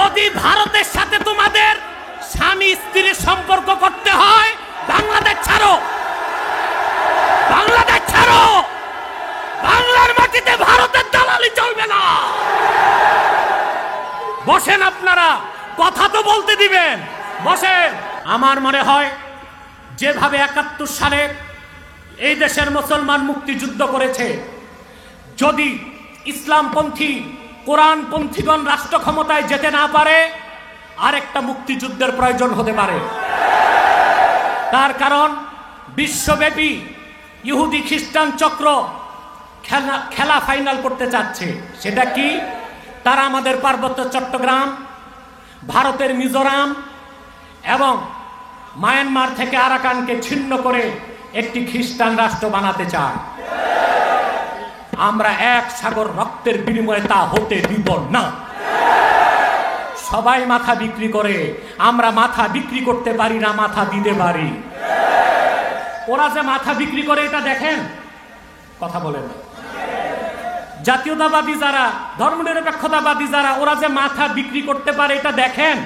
যদি ভারতের সাথে তোমাদের স্বামী স্ত্রীর সম্পর্ক করতে হয়, বাংলাদেশ ছাড়ো, বাংলাদেশ ছাড়ো। বাংলার মাটিতে ভারতের দালালি চলবে না। বসেন, আপনারা কথা তো বলতে দিবেন, বসেন। আমার মনে হয় যেভাবে ৭১ সালে এই দেশের মুসলমান মুক্তিযুদ্ধ করেছে, যদি ইসলামপন্থী কোরআনপন্থীগণ রাষ্ট্র ক্ষমতায় যেতে না পারে, আরেকটা মুক্তিযুদ্ধের প্রয়োজন হতে পারে। তার কারণ বিশ্বব্যাপী ইহুদি খ্রিস্টান চক্র খেলা ফাইনাল করতে চাচ্ছে। সেটা কি? তারা আমাদের পার্বত্য চট্টগ্রাম, ভারতের মিজোরাম এবং মায়ানমার থেকে আরাকানকে ছিন্ন করে একটি খ্রিস্টান রাষ্ট্র বানাতে চায়। আমরা এক সাগর রক্তের বিনিময়ে তা হতে দিব না। সবাই মাথা বিক্রি করে, আমরা মাথা বিক্রি করতে পারি না, মাথা দিতে পারি। ওরা যে মাথা বিক্রি করে এটা দেখেন, কথা বলেন। জাতীয়তাবাদী যারা, ধর্মনিরপেক্ষতাবাদী যারা, ওরা যে মাথা বিক্রি করতে পারে এটা দেখেন।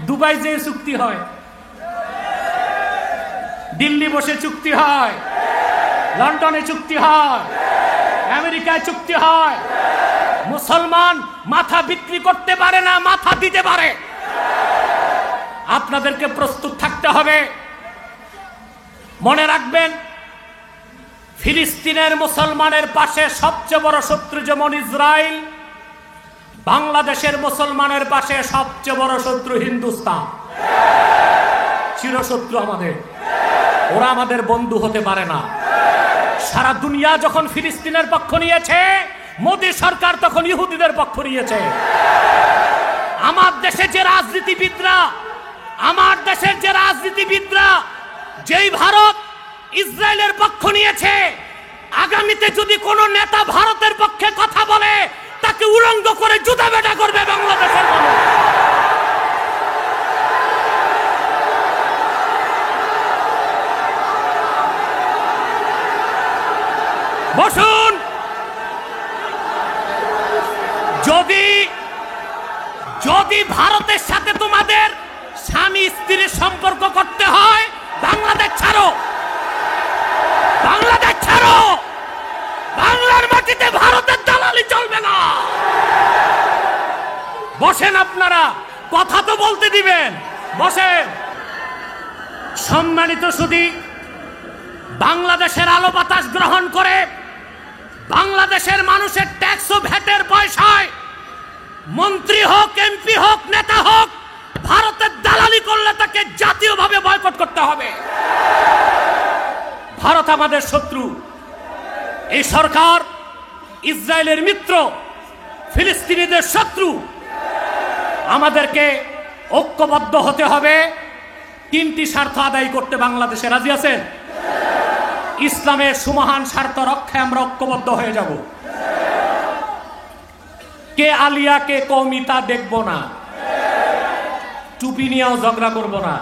দুবাই যে চুক্তি হয়, দিল্লি বসে চুক্তি হয়, লন্ডনে চুক্তি হয়, আমেরিকায় চুক্তি হয়। মুসলমান মাথা বিক্রি করতে পারে না, মাথা দিতে পারে। আপনাদেরকে প্রস্তুত থাকতে হবে। মনে রাখবেন, ফিলিস্তিনের মুসলমানের পাশে সবচেয়ে বড় শত্রু যেমন ইসরায়েল, বাংলাদেশের মুসলমানের পাশে সবচেয়ে বড় শত্রু হিন্দুস্তান। চিরশত্রু আমাদের। ওরা আমাদের বন্ধু হতে পারে না। সারা দুনিয়া যখন ফিলিস্তিনের পক্ষ নিয়েছে, মোদী সরকার তখন ইহুদিদের পক্ষ নিয়েছে। আমার দেশে যে রাজনীতিবিদরা, যেই ভারত ইসরায়েলের পক্ষ নিয়েছে, আগামীতে যদি কোনো নেতা ভারতের পক্ষে কথা বলে, তাকে উলঙ্গ করে জুতা বেটা করবে বাংলাদেশের মানুষ। বসুন। যদি ভারতের সাথে তোমাদের স্বামী স্ত্রীর সম্পর্ক করতে হয়, বাংলাদেশ ছাড়ো, বাংলাদেশ ছাড়ো। বাংলার মাটিতে ভারতের দালালি চলবে না। বসেন, আপনারা কথা তো বলতে দিবেন, বসেন। সম্মানিত সুধী, বাংলাদেশের আলো বাতাস গ্রহণ করে বাংলাদেশের মানুষের ট্যাক্স ও ভ্যাটের পয়সায় মন্ত্রী হোক, এমপি হোক, নেতা হোক, ভারতের দালালি করলে তাকে জাতীয়ভাবে বয়কট করতে হবে। ভারত আমাদের শত্রু। এই সরকার ইসরায়েলের মিত্র, ফিলিস্তিনিদের শত্রু। আমাদেরকে ঐক্যবদ্ধ হতে হবে। 3টি স্বার্থ আদায় করতে বাংলাদেশে রাজি আছেন? ইসলামের সুমহান স্বার্থ রক্ষায় আমরা ঐক্যবদ্ধ হয়ে যাব। কে আলিয়া কে কওমি তা দেখব না। টুপি নিয়েও ঝগড়া করব না।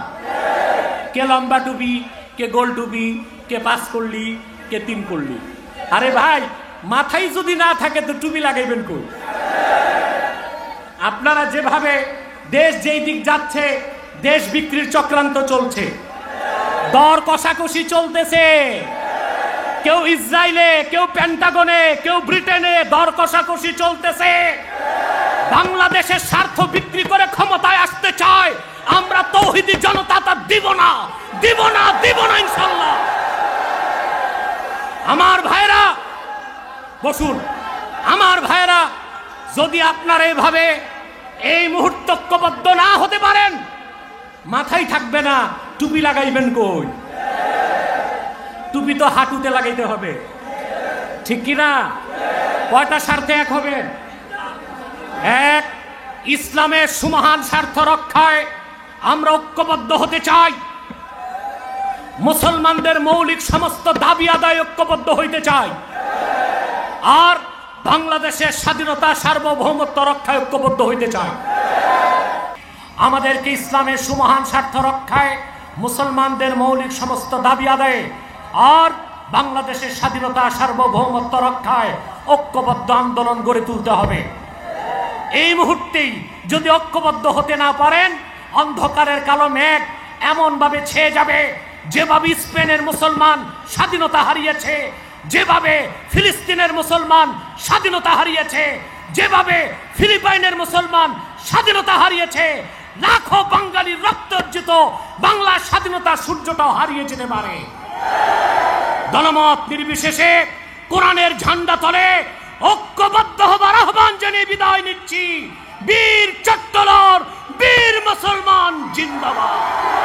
কে লম্বা টুপি, কে গোল টুপি, কে 5 করলি, কে 3 করলি। আরে ভাই, মাথায় যদি না থাকে তো টুপি লাগাইবেন কই? আপনারা যেভাবে দেশ যেই দিক যাচ্ছে, দেশ বিক্রির চক্রান্ত চলছে, দর কষাকষি চলতেছে। কেউ ইসরায়েলে, কেউ পেন্টাগনে, কেউ ব্রিটেনে দর কষাকষি চলতেছে। বাংলাদেশের স্বার্থ বিক্রি করে ক্ষমতায় আসতে চায়। আমরা তৌহিদি জনতা তা দিব না, দিব না, দিব না ইনশাআল্লাহ। আমার ভাইরা বসুন। আমার ভাইরা, যদি আপনারা এইভাবে এই মুহূর্তে ঐক্যবদ্ধ না হতে পারেন, মাথায় থাকবে না, টুপি লাগাইবেন কই? টুপি তো হাঁটুতে লাগাইতে হবে, ঠিক কিনা? কয়টা স্বার্থে এক হবে? এক, ইসলামের সুমহান স্বার্থ রক্ষায় আমরা ঐক্যবদ্ধ হতে চাই। মুসলমানদের মৌলিক সমস্ত দাবি আদায় ঐক্যবদ্ধ হইতে চাই। আর বাংলাদেশের স্বাধীনতা, সার্বভৌমত্ব রক্ষায় ঐক্যবদ্ধ হইতে চাই। আমাদেরকে ইসলামের সুমহান স্বার্থ রক্ষায়, মুসলমানদের মৌলিক সমস্ত দাবি আদায়ে আর বাংলাদেশের স্বাধীনতা, সার্বভৌমত্ব রক্ষায় ঐক্যবদ্ধ আন্দোলন গড়ে তুলতে হবে। এই মুহূর্তেই যদি ঐক্যবদ্ধ হতে না পারেন, অন্ধকারের কালো মেঘ এমনভাবে ছেয়ে যাবে, যেভাবে স্পেনের মুসলমান স্বাধীনতা হারিয়েছে, যেভাবে ফিলিস্তিনের মুসলমান স্বাধীনতা হারিয়েছে, যেভাবে ফিলিপাইনের মুসলমান স্বাধীনতা হারিয়েছে, লাখো বাঙালির রক্তার্জিত বাংলার স্বাধীনতা সূর্যটাও হারিয়ে যেতে পারে। দলমত নির্বিশেষে কোরআনের ঝান্ডা তলে ঐক্যবদ্ধ হবার আহ্বান জানিয়ে বিদায় নিচ্ছি। বীর চট্টলার বীর মুসলমান জিন্দাবাদ।